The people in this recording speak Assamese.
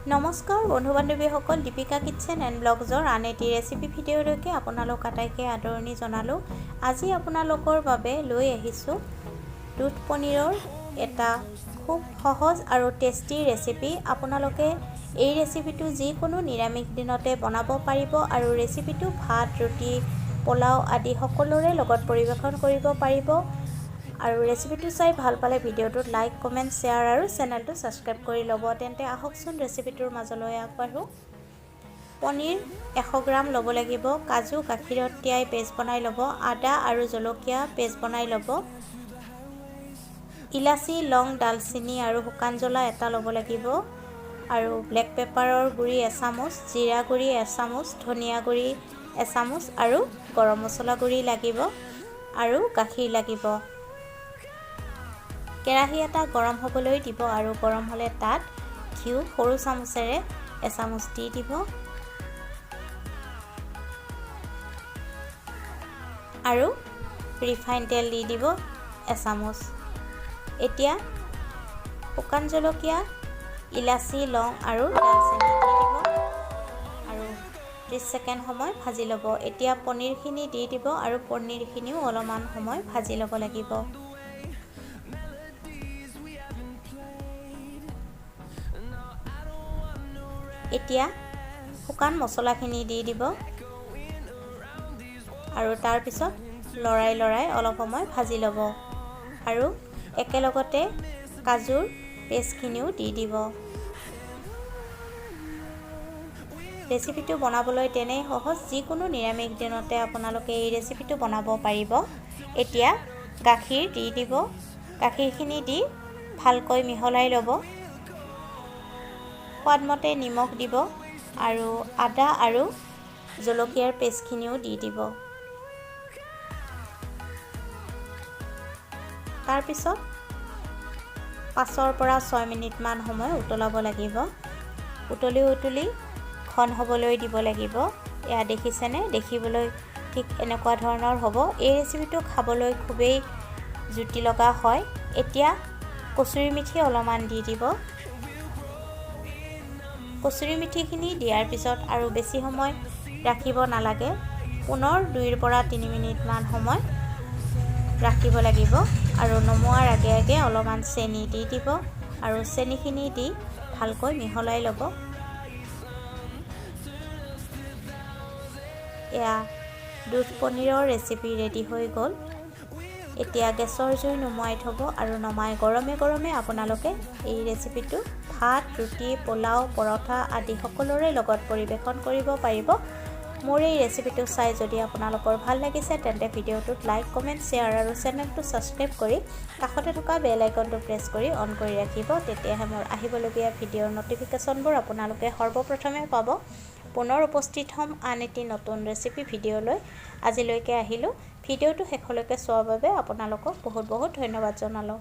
নমস্কাৰ বন্ধু বান্ধৱীসকল, দীপিকা কিটচেন এণ্ড ব্লগছৰ আন এটি ৰেচিপি ভিডিঅ'লৈকে আপোনালোক আটাইকে আদৰণি জনালোঁ। আজি আপোনালোকৰ বাবে লৈ আহিছোঁ দুধ পনীৰৰ এটা খুব সহজ আৰু টেষ্টি ৰেচিপি। আপোনালোকে এই ৰেচিপিটো যিকোনো নিৰামিষ দিনতে বনাব পাৰিব আৰু ৰেচিপিটো ভাত, ৰুটি, পোলাও আদি সকলোৰে লগত পৰিৱেশন কৰিব পাৰিব। আৰু ৰেচিপিটো চাই ভাল পালে ভিডিঅ'টোত লাইক, কমেণ্ট, শ্বেয়াৰ আৰু চেনেলটো ছাবস্ক্ৰাইব কৰি ল'ব। তেন্তে আহকচোন ৰেচিপিটোৰ মাজলৈ আগবাঢ়োঁ। পনীৰ 100 গ্ৰাম ল'ব লাগিব। কাজু গাখীৰত তিয়াই পেষ্ট বনাই ল'ব। আদা আৰু জলকীয়া পেষ্ট বনাই ল'ব। ইলাচি, লং, ডালচেনি আৰু শুকান জ্বলা এটা ল'ব লাগিব। আৰু ব্লেক পেপাৰৰ গুড়ি এচামুচ, জিৰা গুড়ি এচামুচ, ধনিয়া গুড়ি এচামুচ আৰু গৰম মছলা গুড়ি লাগিব আৰু গাখীৰ লাগিব। কেৰাহী এটা গৰম হ'বলৈ দিব আৰু গৰম হ'লে তাত ঘিউ সৰু চামুচেৰে এচামুচ দি দিব আৰু ৰিফাইন তেল দি দিব এচামুচ। এতিয়া শুকান জলকীয়া, ইলাচি, লং আৰু ডালচেনি দি দিব আৰু 30 ছেকেণ্ড সময় ভাজি ল'ব। এতিয়া পনীৰখিনি দি দিব আৰু পনীৰখিনিও অলপমান সময় ভাজি ল'ব লাগিব। এতিয়া শুকান মছলাখিনি দি দিব আৰু তাৰপিছত লৰাই অলপ সময় ভাজি ল'ব আৰু একেলগতে কাজুৰ পেষ্টখিনিও দি দিব। ৰেচিপিটো বনাবলৈ তেনেই সহজ, যিকোনো নিৰামিষ দিনতে আপোনালোকে এই ৰেচিপিটো বনাব পাৰিব। এতিয়া গাখীৰ দি দিব। গাখীৰখিনি দি ভালকৈ মিহলাই ল'ব। সোৱাদমতে নিমখ দিব আৰু আদা আৰু জলকীয়াৰ পেষ্টখিনিও দি দিব। তাৰপিছত 5 পৰা 6 মিনিটমান সময় উতলাব লাগিব। উতলি ঘন হ'বলৈ দিব লাগিব। এয়া দেখিছেনে? দেখিবলৈ ঠিক এনেকুৱা ধৰণৰ হ'ব। এই ৰেচিপিটো খাবলৈ খুবেই জুতি লগা হয়। এতিয়া কচুৰি মেথি অলপমান দি দিব। কচুৰি মেথিখিনি দিয়াৰ পিছত আৰু বেছি সময় ৰাখিব নালাগে। পুনৰ 2 পৰা 3 মিনিটমান সময় ৰাখিব লাগিব আৰু নমোৱাৰ আগে অলপমান চেনি দি দিব আৰু চেনিখিনি দি ভালকৈ মিহলাই ল'ব। এয়া দুধ পনীৰৰ ৰেচিপি ৰেডি হৈ গ'ল। এতিয়া গেছৰ জুই নুমুৱাই থ'ব আৰু নমাই গৰমে আপোনালোকে এই ৰেচিপিটো ভাত, ৰুটি, পোলাও, পৰঠা আদি সকলোৰে লগত পৰিৱেশন কৰিব পাৰিব। মোৰ এই ৰেচিপিটো চাই যদি আপোনালোকৰ ভাল লাগিছে তেন্তে ভিডিঅ'টোত লাইক, কমেণ্ট, শ্বেয়াৰ আৰু চেনেলটো ছাবস্ক্ৰাইব কৰি কাষতে থকা বেল আইকনটো প্ৰেছ কৰি অন কৰি ৰাখিব। তেতিয়াহে মোৰ আহিবলগীয়া ভিডিঅ'ৰ ন'টিফিকেশ্যনবোৰ আপোনালোকে সৰ্বপ্ৰথমে পাব। পুনৰ উপস্থিত হ'ম আন এটি নতুন ৰেচিপি ভিডিঅ'লৈ। আজিলৈকে আহিলোঁ। ভিডিঅ'টো শেষলৈকে চোৱাৰ বাবে আপোনালোকক বহুত ধন্যবাদ জনালোঁ।